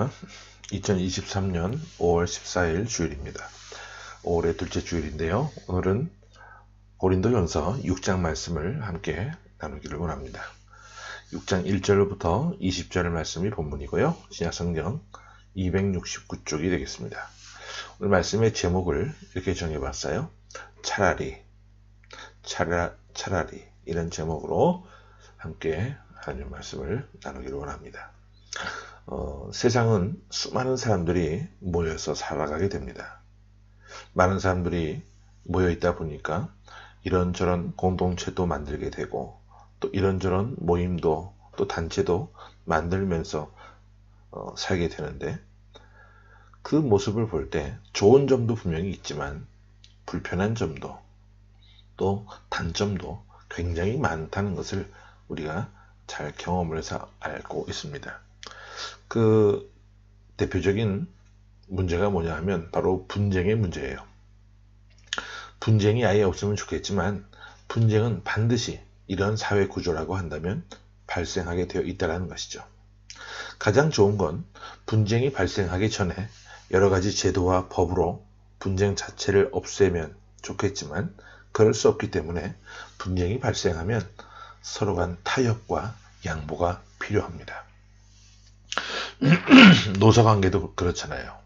안녕하십니까. 2023년 5월 14일 주일입니다. 5월의 둘째 주일인데요. 오늘은 고린도전서 6장 말씀을 함께 나누기를 원합니다. 6장 1절부터 20절 말씀이 본문이고요. 신약성경 269쪽이 되겠습니다. 오늘 말씀의 제목을 이렇게 정해봤어요. 차라리 이런 제목으로 함께 하나님 말씀을 나누기를 원합니다. 세상은 수많은 사람들이 모여서 살아가게 됩니다. 많은 사람들이 모여 있다 보니까 이런저런 공동체도 만들게 되고 또 이런저런 모임도 또 단체도 만들면서 살게 되는데, 그 모습을 볼 때 좋은 점도 분명히 있지만 불편한 점도 또 단점도 굉장히 많다는 것을 우리가 잘 경험을 해서 알고 있습니다. 그 대표적인 문제가 뭐냐 하면 바로 분쟁의 문제예요. 분쟁이 아예 없으면 좋겠지만 분쟁은 반드시 이런 사회 구조라고 한다면 발생하게 되어 있다는 것이죠. 가장 좋은 건 분쟁이 발생하기 전에 여러 가지 제도와 법으로 분쟁 자체를 없애면 좋겠지만 그럴 수 없기 때문에 분쟁이 발생하면 서로 간 타협과 양보가 필요합니다. 노사관계도 그렇잖아요.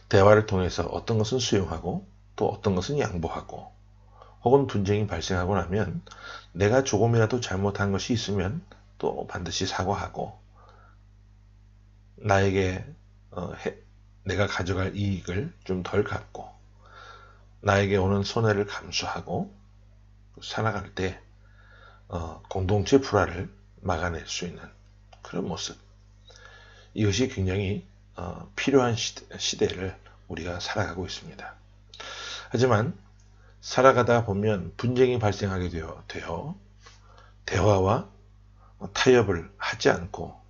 대화를 통해서 어떤 것은 수용하고 또 어떤 것은 양보하고, 혹은 분쟁이 발생하고 나면 내가 조금이라도 잘못한 것이 있으면 또 반드시 사과하고, 나에게 내가 가져갈 이익을 좀 덜 갖고 나에게 오는 손해를 감수하고 살아갈 때 공동체 불화를 막아낼 수 있는 그런 모습, 이것이 굉장히 필요한 시대를 우리가 살아가고 있습니다. 하지만 살아가다 보면 분쟁이 발생하게 되어 대화와 타협을 하지 않고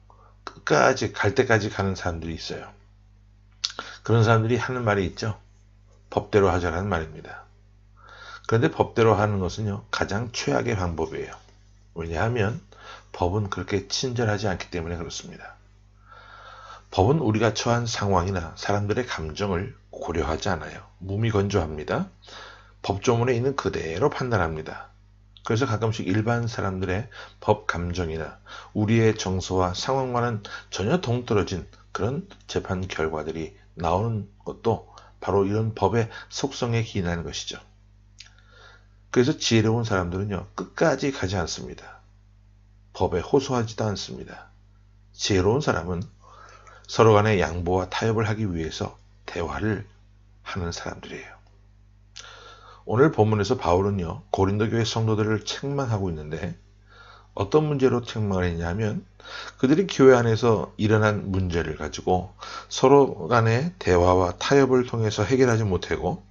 끝까지 갈 때까지 가는 사람들이 있어요. 그런 사람들이 하는 말이 있죠. 법대로 하자라는 말입니다. 그런데 법대로 하는 것은요, 가장 최악의 방법이에요. 왜냐하면 법은 그렇게 친절하지 않기 때문에 그렇습니다. 법은 우리가 처한 상황이나 사람들의 감정을 고려하지 않아요. 무미건조합니다. 법조문에 있는 그대로 판단합니다. 그래서 가끔씩 일반 사람들의 법 감정이나 우리의 정서와 상황과는 전혀 동떨어진 그런 재판 결과들이 나오는 것도 바로 이런 법의 속성에 기인하는 것이죠. 그래서 지혜로운 사람들은요, 끝까지 가지 않습니다. 법에 호소하지도 않습니다. 지혜로운 사람은 서로 간의 양보와 타협을 하기 위해서 대화를 하는 사람들이에요. 오늘 본문에서 바울은요, 고린도 교회 성도들을 책망하고 있는데, 어떤 문제로 책망을 했냐면 그들이 교회 안에서 일어난 문제를 가지고 서로 간의 대화와 타협을 통해서 해결하지 못하고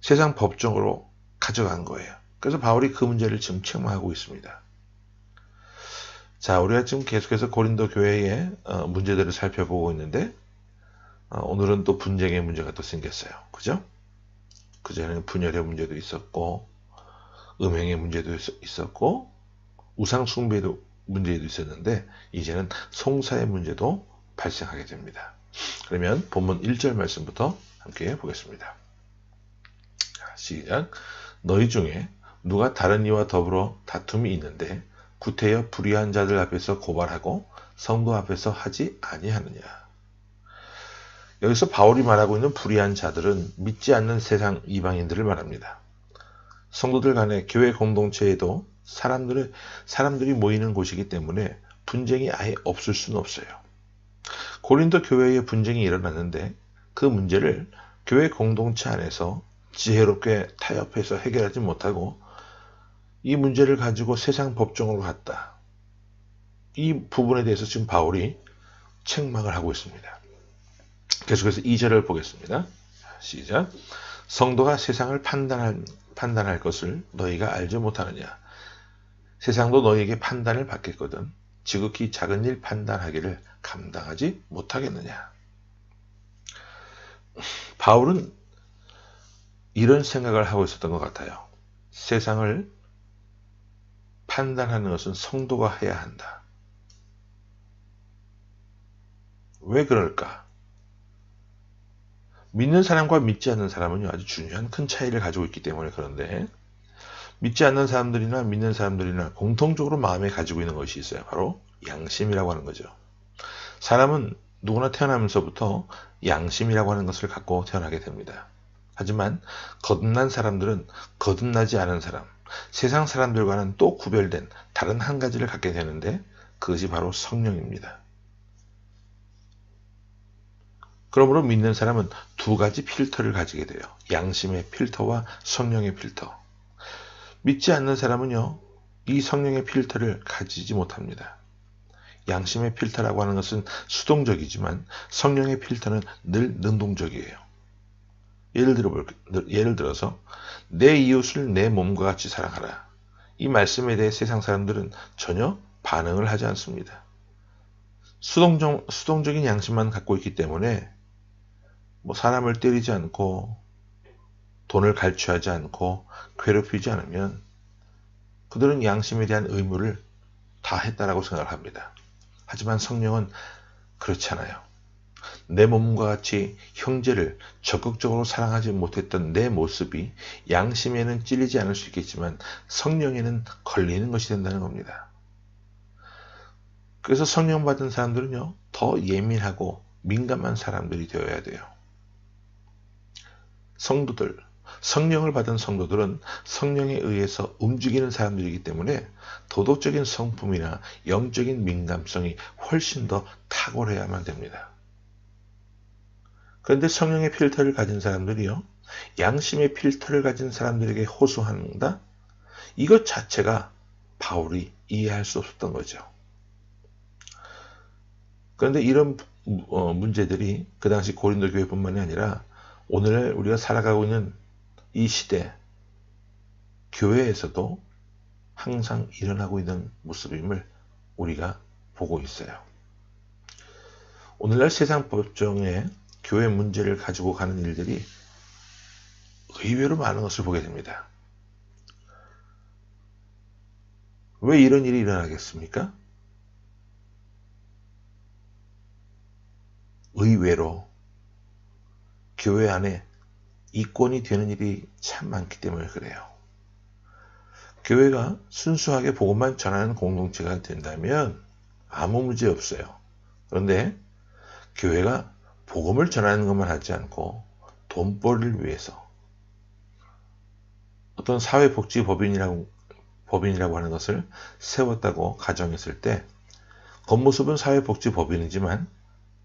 세상 법정으로 가져간 거예요. 그래서 바울이 그 문제를 지금 책망하고 있습니다. 자, 우리가 지금 계속해서 고린도 교회의 문제들을 살펴보고 있는데, 오늘은 또 분쟁의 문제가 또 생겼어요. 그죠? 그전에는 분열의 문제도 있었고, 음행의 문제도 있었고, 우상 숭배의 문제도 있었는데, 이제는 송사의 문제도 발생하게 됩니다. 그러면 본문 1절 말씀부터 함께 보겠습니다. 시작. 너희 중에 누가 다른 이와 더불어 다툼이 있는데 구태여 불의한 자들 앞에서 고발하고 성도 앞에서 하지 아니하느냐. 여기서 바울이 말하고 있는 불의한 자들은 믿지 않는 세상 이방인들을 말합니다. 성도들 간의 교회 공동체에도 사람들이 모이는 곳이기 때문에 분쟁이 아예 없을 수는 없어요. 고린도 교회에 분쟁이 일어났는데 그 문제를 교회 공동체 안에서 지혜롭게 타협해서 해결하지 못하고 이 문제를 가지고 세상 법정으로 갔다. 이 부분에 대해서 지금 바울이 책망을 하고 있습니다. 계속해서 2절을 보겠습니다. 시작. 성도가 세상을 판단할 것을 너희가 알지 못하느냐. 세상도 너희에게 판단을 받겠거든 지극히 작은 일 판단하기를 감당하지 못하겠느냐. 바울은 이런 생각을 하고 있었던 것 같아요. 세상을 판단하는 것은 성도가 해야 한다. 왜 그럴까? 믿는 사람과 믿지 않는 사람은 아주 중요한 큰 차이를 가지고 있기 때문에 그런데, 믿지 않는 사람들이나 믿는 사람들이나 공통적으로 마음에 가지고 있는 것이 있어요. 바로 양심이라고 하는 거죠. 사람은 누구나 태어나면서부터 양심이라고 하는 것을 갖고 태어나게 됩니다. 하지만 거듭난 사람들은 거듭나지 않은 사람, 세상 사람들과는 또 구별된 다른 한 가지를 갖게 되는데, 그것이 바로 성령입니다. 그러므로 믿는 사람은 두 가지 필터를 가지게 돼요. 양심의 필터와 성령의 필터. 믿지 않는 사람은요, 이 성령의 필터를 가지지 못합니다. 양심의 필터라고 하는 것은 수동적이지만 성령의 필터는 늘 능동적이에요. 예를 들어서 내 이웃을 내 몸과 같이 사랑하라. 이 말씀에 대해 세상 사람들은 전혀 반응을 하지 않습니다. 수동적인 양심만 갖고 있기 때문에 사람을 때리지 않고 돈을 갈취하지 않고 괴롭히지 않으면 그들은 양심에 대한 의무를 다 했다라고 생각을 합니다. 하지만 성령은 그렇지 않아요. 내 몸과 같이 형제를 적극적으로 사랑하지 못했던 내 모습이 양심에는 찔리지 않을 수 있겠지만 성령에는 걸리는 것이 된다는 겁니다. 그래서 성령 받은 사람들은요, 더 예민하고 민감한 사람들이 되어야 돼요. 성령을 받은 성도들은 성령에 의해서 움직이는 사람들이기 때문에 도덕적인 성품이나 영적인 민감성이 훨씬 더 탁월해야만 됩니다. 그런데 성령의 필터를 가진 사람들이요, 양심의 필터를 가진 사람들에게 호소한다? 이것 자체가 바울이 이해할 수 없었던 거죠. 그런데 이런 문제들이 그 당시 고린도 교회뿐만이 아니라 오늘 우리가 살아가고 있는 이 시대 교회에서도 항상 일어나고 있는 모습임을 우리가 보고 있어요. 오늘날 세상 법정에 교회 문제를 가지고 가는 일들이 의외로 많은 것을 보게 됩니다. 왜 이런 일이 일어나겠습니까? 의외로 교회 안에 이권이 되는 일이 참 많기 때문에 그래요. 교회가 순수하게 복음만 전하는 공동체가 된다면 아무 문제 없어요. 그런데 교회가 복음을 전하는 것만 하지 않고 돈벌이를 위해서 어떤 사회복지법인이라고 하는 것을 세웠다고 가정했을 때 겉모습은 사회복지법인이지만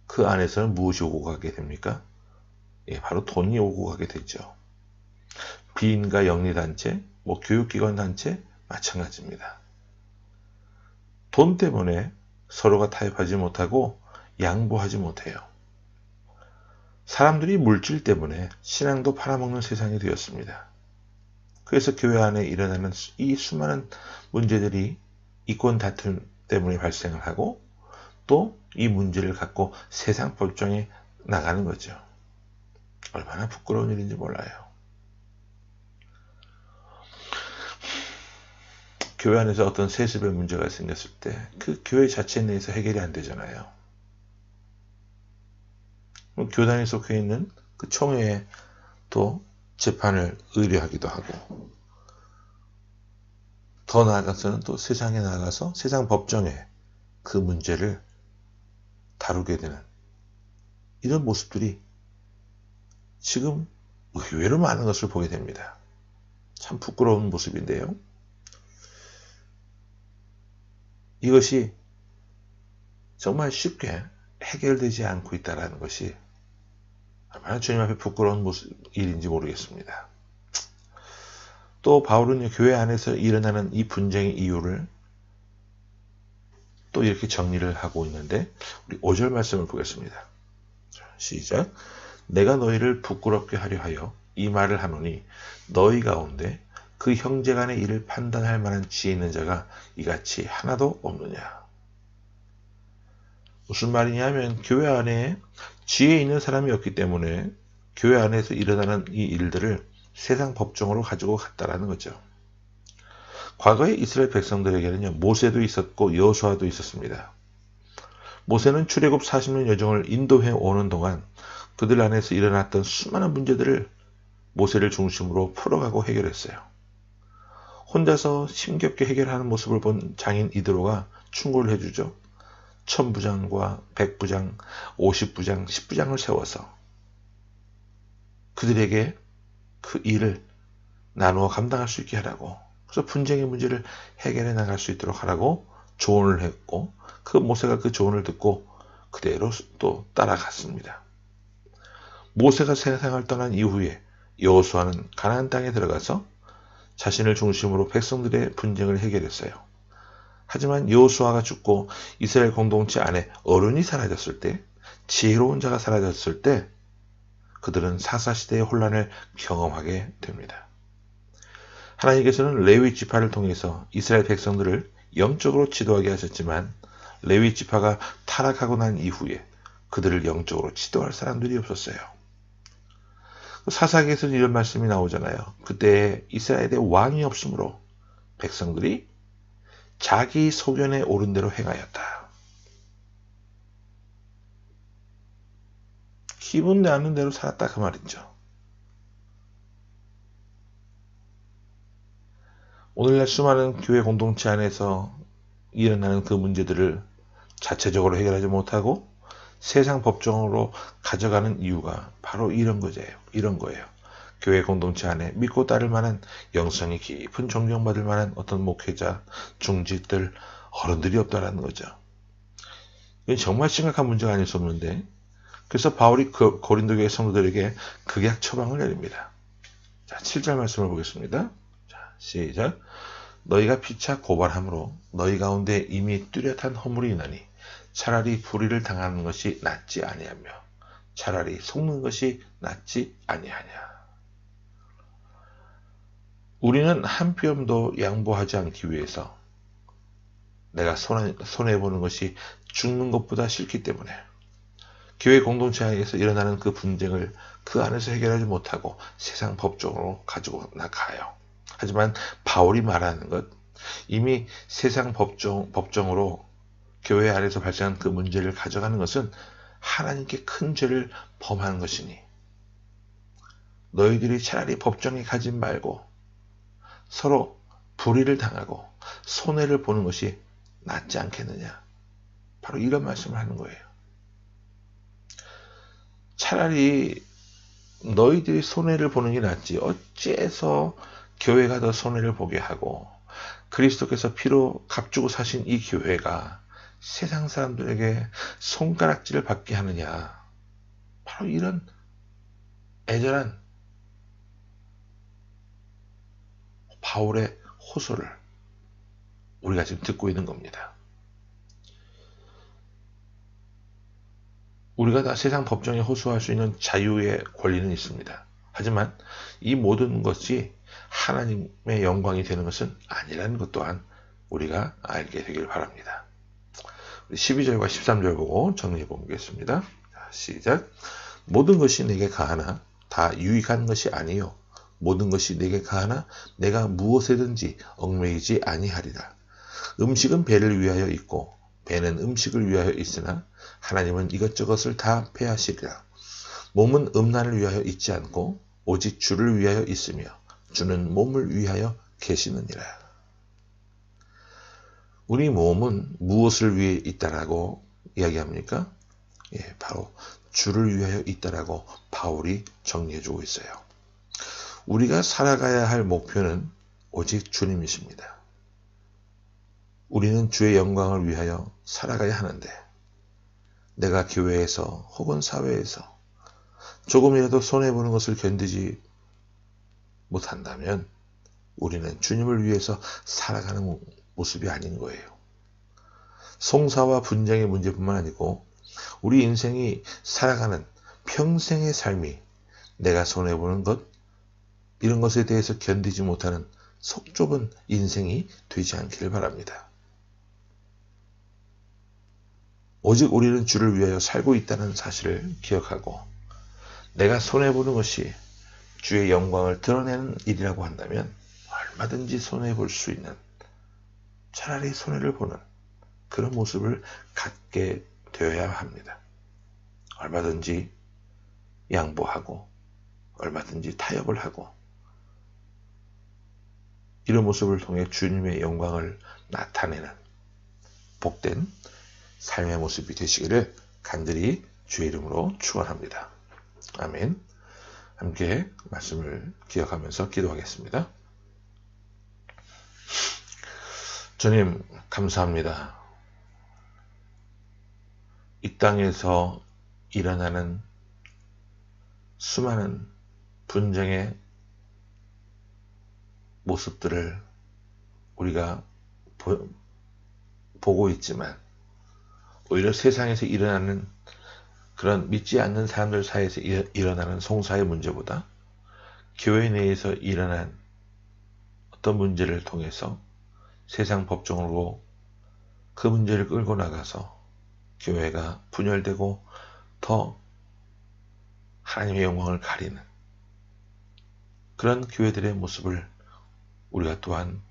그 안에서는 무엇이 오고 가게 됩니까? 바로 돈이 오고 가게 되죠. 비인가 영리단체, 교육기관 단체 마찬가지입니다. 돈 때문에 서로가 타협하지 못하고 양보하지 못해요. 사람들이 물질 때문에 신앙도 팔아먹는 세상이 되었습니다. 그래서 교회 안에 일어나는 이 수많은 문제들이 이권 다툼 때문에 발생을 하고 또 이 문제를 갖고 세상 법정에 나가는 거죠. 얼마나 부끄러운 일인지 몰라요. 교회 안에서 어떤 세습의 문제가 생겼을 때 그 교회 자체 내에서 해결이 안 되잖아요. 교단에 속해 있는 그 총회에 또 재판을 의뢰하기도 하고 더 나아가서는 또 세상에 나가서 세상 법정에 그 문제를 다루게 되는 이런 모습들이 지금 의외로 많은 것을 보게 됩니다. 참 부끄러운 모습인데요. 이것이 정말 쉽게 해결되지 않고 있다는 것이 얼마나 주님 앞에 부끄러운 일인지 모르겠습니다. 또 바울은 교회 안에서 일어나는 이 분쟁의 이유를 또 이렇게 정리를 하고 있는데 우리 5절 말씀을 보겠습니다. 시작. 내가 너희를 부끄럽게 하려 하여 이 말을 하노니 너희 가운데 그 형제간의 일을 판단할 만한 지혜 있는 자가 이같이 하나도 없느냐. 무슨 말이냐면 교회 안에 지혜 있는 사람이 없기 때문에 교회 안에서 일어나는 이 일들을 세상 법정으로 가지고 갔다라는 거죠. 과거에 이스라엘 백성들에게는요, 모세도 있었고 여호수아도 있었습니다. 모세는 출애굽 40년 여정을 인도해 오는 동안 그들 안에서 일어났던 수많은 문제들을 모세를 중심으로 풀어가고 해결했어요. 혼자서 힘겹게 해결하는 모습을 본 장인 이드로가 충고를 해주죠. 1000부장과 100부장, 50부장, 10부장을 세워서 그들에게 그 일을 나누어 감당할 수 있게 하라고, 그래서 분쟁의 문제를 해결해 나갈 수 있도록 하라고 조언을 했고, 그 모세가 그 조언을 듣고 그대로 또 따라갔습니다. 모세가 세상을 떠난 이후에 여호수아는 가나안 땅에 들어가서 자신을 중심으로 백성들의 분쟁을 해결했어요. 하지만 여호수아가 죽고 이스라엘 공동체 안에 어른이 사라졌을 때, 지혜로운 자가 사라졌을 때 그들은 사사시대의 혼란을 경험하게 됩니다. 하나님께서는 레위 지파를 통해서 이스라엘 백성들을 영적으로 지도하게 하셨지만 레위 지파가 타락하고 난 이후에 그들을 영적으로 지도할 사람들이 없었어요. 사사기에서는 이런 말씀이 나오잖아요. 그때 이스라엘에 왕이 없으므로 백성들이 자기 소견에 옳은 대로 행하였다. 기분 나는 대로 살았다 그 말이죠. 오늘날 수많은 교회 공동체 안에서 일어나는 그 문제들을 자체적으로 해결하지 못하고 세상 법정으로 가져가는 이유가 바로 이런 거예요. 교회 공동체 안에 믿고 따를 만한, 영성이 깊은, 존경받을 만한 어떤 목회자, 중직들, 어른들이 없다라는 거죠. 이건 정말 심각한 문제가 아닐 수 없는데, 그래서 바울이 고린도 교회 성도들에게 극약 처방을 내립니다. 자, 7절 말씀을 보겠습니다. 자, 시작. 너희가 피차 고발함으로 너희 가운데 이미 뚜렷한 허물이 있나니 차라리 불의를 당하는 것이 낫지 아니하며 차라리 속는 것이 낫지 아니하냐. 우리는 한 뼘도 양보하지 않기 위해서 내가 손해보는 것이 죽는 것보다 싫기 때문에 교회 공동체 안에서 일어나는 그 분쟁을 그 안에서 해결하지 못하고 세상 법정으로 가지고 나가요. 하지만 바울이 말하는 것, 이미 세상 법정으로 교회 안에서 발생한 그 문제를 가져가는 것은 하나님께 큰 죄를 범하는 것이니 너희들이 차라리 법정에 가지 말고 서로 불의를 당하고 손해를 보는 것이 낫지 않겠느냐. 바로 이런 말씀을 하는 거예요. 차라리 너희들이 손해를 보는 게 낫지 어째서 교회가 더 손해를 보게 하고 그리스도께서 피로 값주고 사신 이 교회가 세상 사람들에게 손가락질을 받게 하느냐. 바로 이런 애절한 바울의 호소를 우리가 지금 듣고 있는 겁니다. 우리가 다 세상 법정에 호소할 수 있는 자유의 권리는 있습니다. 하지만 이 모든 것이 하나님의 영광이 되는 것은 아니라는 것 또한 우리가 알게 되길 바랍니다. 12절과 13절 보고 정리해 보겠습니다. 시작. 모든 것이 내게 가하나 다 유익한 것이 아니요 모든 것이 내게 가하나 내가 무엇에든지 얽매이지 아니하리라. 음식은 배를 위하여 있고 배는 음식을 위하여 있으나 하나님은 이것저것을 다 패하시리라. 몸은 음란을 위하여 있지 않고 오직 주를 위하여 있으며 주는 몸을 위하여 계시느니라. 우리 몸은 무엇을 위해 있다라고 이야기합니까? 바로 주를 위하여 있다라고 바울이 정리해주고 있어요. 우리가 살아가야 할 목표는 오직 주님이십니다. 우리는 주의 영광을 위하여 살아가야 하는데 내가 교회에서 혹은 사회에서 조금이라도 손해보는 것을 견디지 못한다면 우리는 주님을 위해서 살아가는 모습이 아닌 거예요. 송사와 분쟁의 문제뿐만 아니고 우리 인생이 살아가는 평생의 삶이 내가 손해보는 것, 이런 것에 대해서 견디지 못하는 속 좁은 인생이 되지 않기를 바랍니다. 오직 우리는 주를 위하여 살고 있다는 사실을 기억하고 내가 손해보는 것이 주의 영광을 드러내는 일이라고 한다면 얼마든지 손해볼 수 있는, 차라리 손해를 보는 그런 모습을 갖게 되어야 합니다. 얼마든지 양보하고 얼마든지 타협을 하고 이런 모습을 통해 주님의 영광을 나타내는 복된 삶의 모습이 되시기를 간절히 주의 이름으로 축원합니다. 아멘. 함께 말씀을 기억하면서 기도하겠습니다. 주님 감사합니다. 이 땅에서 일어나는 수많은 분쟁의 모습들을 우리가 보고 있지만 오히려 세상에서 일어나는 그런 믿지 않는 사람들 사이에서 일어나는 송사의 문제보다 교회 내에서 일어난 어떤 문제를 통해서 세상 법정으로 그 문제를 끌고 나가서 교회가 분열되고 더 하나님의 영광을 가리는 그런 교회들의 모습을 우리가 또한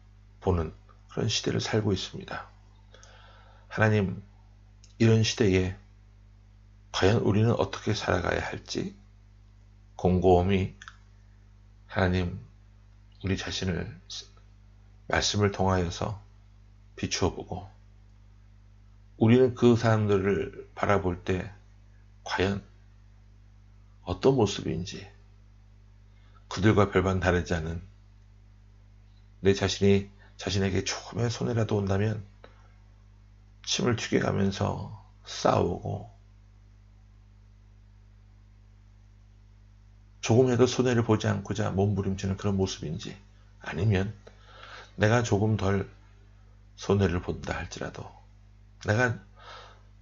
보는 그런 시대를 살고 있습니다. 하나님, 이런 시대에 과연 우리는 어떻게 살아가야 할지 곰곰이 하나님 우리 자신을 말씀을 통하여서 비추어 보고 우리는 그 사람들을 바라볼 때 과연 어떤 모습인지 그들과 별반 다르지 않은 내 자신이 자신에게 조금의 손해라도 온다면 침을 튀겨가면서 싸우고 조금이라도 손해를 보지 않고자 몸부림치는 그런 모습인지 아니면 내가 조금 덜 손해를 본다 할지라도 내가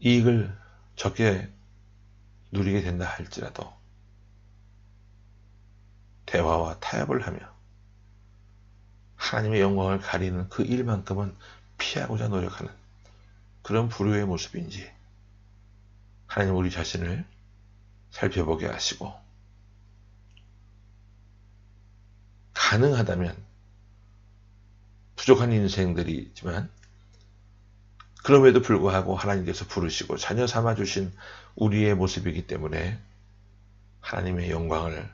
이익을 적게 누리게 된다 할지라도 대화와 타협을 하며 하나님의 영광을 가리는 그 일만큼은 피하고자 노력하는 그런 불효의 모습인지 하나님 우리 자신을 살펴보게 하시고 가능하다면 부족한 인생들이지만 그럼에도 불구하고 하나님께서 부르시고 자녀 삼아주신 우리의 모습이기 때문에 하나님의 영광을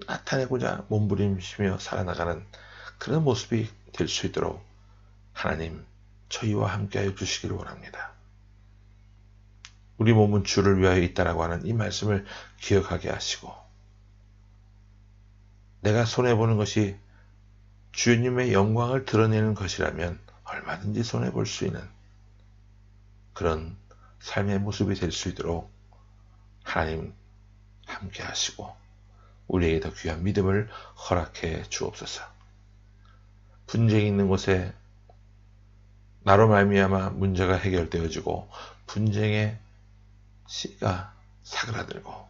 나타내고자 몸부림치며 살아나가는 그런 모습이 될 수 있도록 하나님 저희와 함께하여 주시기를 원합니다. 우리 몸은 주를 위하여 있다라고 하는 이 말씀을 기억하게 하시고 내가 손해보는 것이 주님의 영광을 드러내는 것이라면 얼마든지 손해볼 수 있는 그런 삶의 모습이 될 수 있도록 하나님 함께 하시고 우리에게 더 귀한 믿음을 허락해 주옵소서. 분쟁이 있는 곳에 나로 말미암아 문제가 해결되어지고 분쟁의 씨가 사그라들고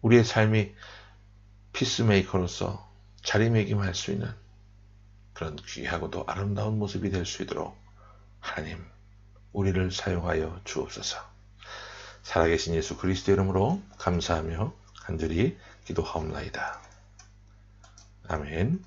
우리의 삶이 피스메이커로서 자리매김할 수 있는 그런 귀하고도 아름다운 모습이 될 수 있도록 하나님 우리를 사용하여 주옵소서. 살아계신 예수 그리스도 이름으로 감사하며 간절히 기도하옵나이다. 아멘.